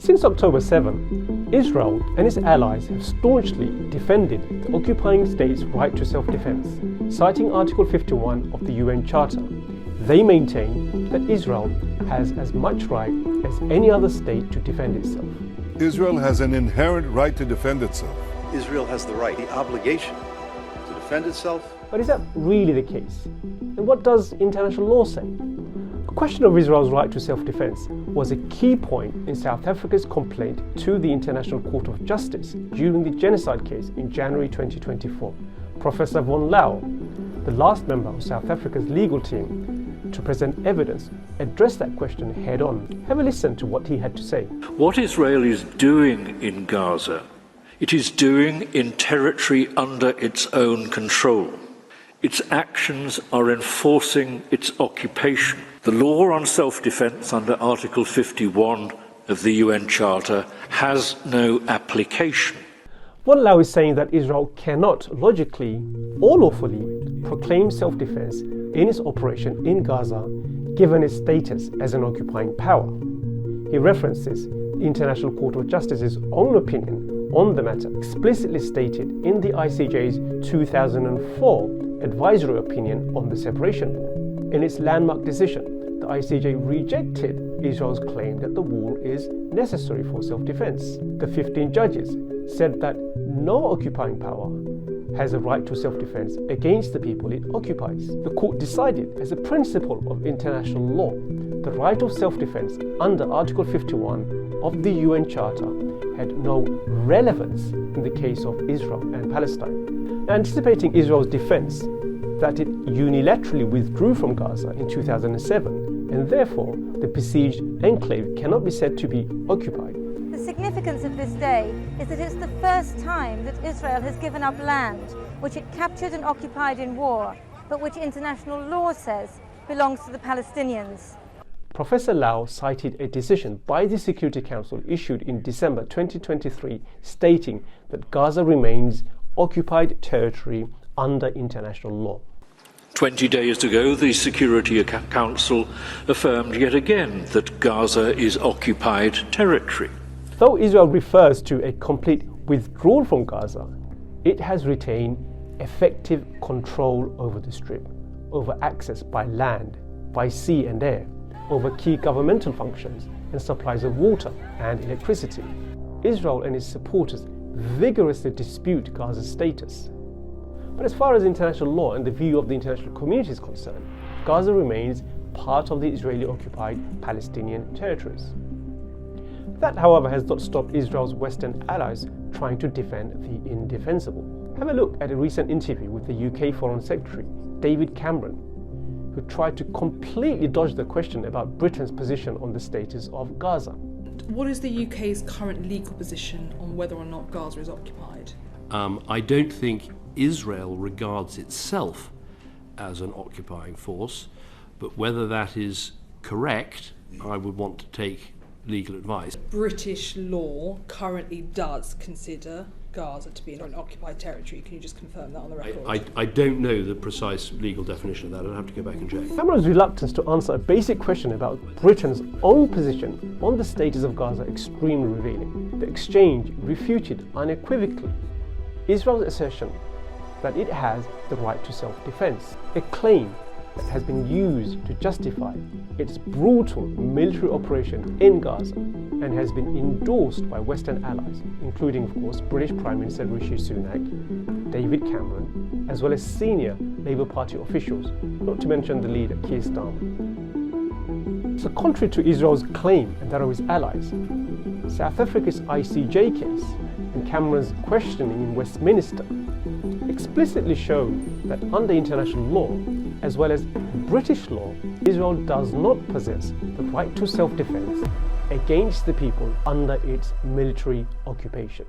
Since October 7, Israel and its allies have staunchly defended the occupying state's right to self-defense, citing Article 51 of the UN Charter. They maintain that Israel has as much right as any other state to defend itself. Israel has an inherent right to defend itself. Israel has the right, the obligation to defend itself. But is that really the case? And what does international law say? The question of Israel's right to self-defense was a key point in South Africa's complaint to the International Court of Justice during the genocide case in January 2024. Professor von Lau, the last member of South Africa's legal team to present evidence, addressed that question head-on. Have a listen to what he had to say. What Israel is doing in Gaza, it is doing in territory under its own control. Its actions are enforcing its occupation. The law on self-defense under Article 51 of the UN Charter has no application. Von Lau is saying that Israel cannot logically or lawfully proclaim self-defense in its operation in Gaza, given its status as an occupying power. He references the International Court of Justice's own opinion on the matter, explicitly stated in the ICJ's 2004 advisory opinion on the separation wall. In its landmark decision, the ICJ rejected Israel's claim that the wall is necessary for self-defense. The 15 judges said that no occupying power has a right to self-defense against the people it occupies. The court decided, as a principle of international law, the right of self-defense under Article 51 of the UN Charter had no relevance in the case of Israel and Palestine. Anticipating Israel's defense that it unilaterally withdrew from Gaza in 2007, and therefore the besieged enclave cannot be said to be occupied. The significance of this day is that it's the first time that Israel has given up land which it captured and occupied in war, but which international law says belongs to the Palestinians. Professor Lau cited a decision by the Security Council issued in December 2023 stating that Gaza remains occupied territory under international law. 20 days ago, the Security Council affirmed yet again that Gaza is occupied territory. Though Israel refers to a complete withdrawal from Gaza, it has retained effective control over the Strip, over access by land, by sea and air, over key governmental functions and supplies of water and electricity. Israel and its supporters vigorously dispute Gaza's status. But as far as international law and the view of the international community is concerned, Gaza remains part of the Israeli-occupied Palestinian territories. That, however, has not stopped Israel's Western allies trying to defend the indefensible. Have a look at a recent interview with the UK Foreign Secretary, David Cameron, who tried to completely dodge the question about Britain's position on the status of Gaza. What is the UK's current legal position on whether or not Gaza is occupied? I don't think Israel regards itself as an occupying force, but whether that is correct, I would want to take legal advice. British law currently does consider Gaza to be an occupied territory. Can you just confirm that on the record? I don't know the precise legal definition of that. I'd have to go back and check. Cameron's reluctance to answer a basic question about Britain's own position on the status of Gaza extremely revealing. The exchange refuted unequivocally Israel's assertion that it has the right to self-defense, a claim that has been used to justify its brutal military operation in Gaza and has been endorsed by Western allies, including, of course, British Prime Minister Rishi Sunak, David Cameron, as well as senior Labour Party officials, not to mention the leader, Keir Starmer. So contrary to Israel's claim and that of its allies, South Africa's ICJ case and Cameron's questioning in Westminster explicitly show that under international law, as well as British law, Israel does not possess the right to self-defense against the people under its military occupation.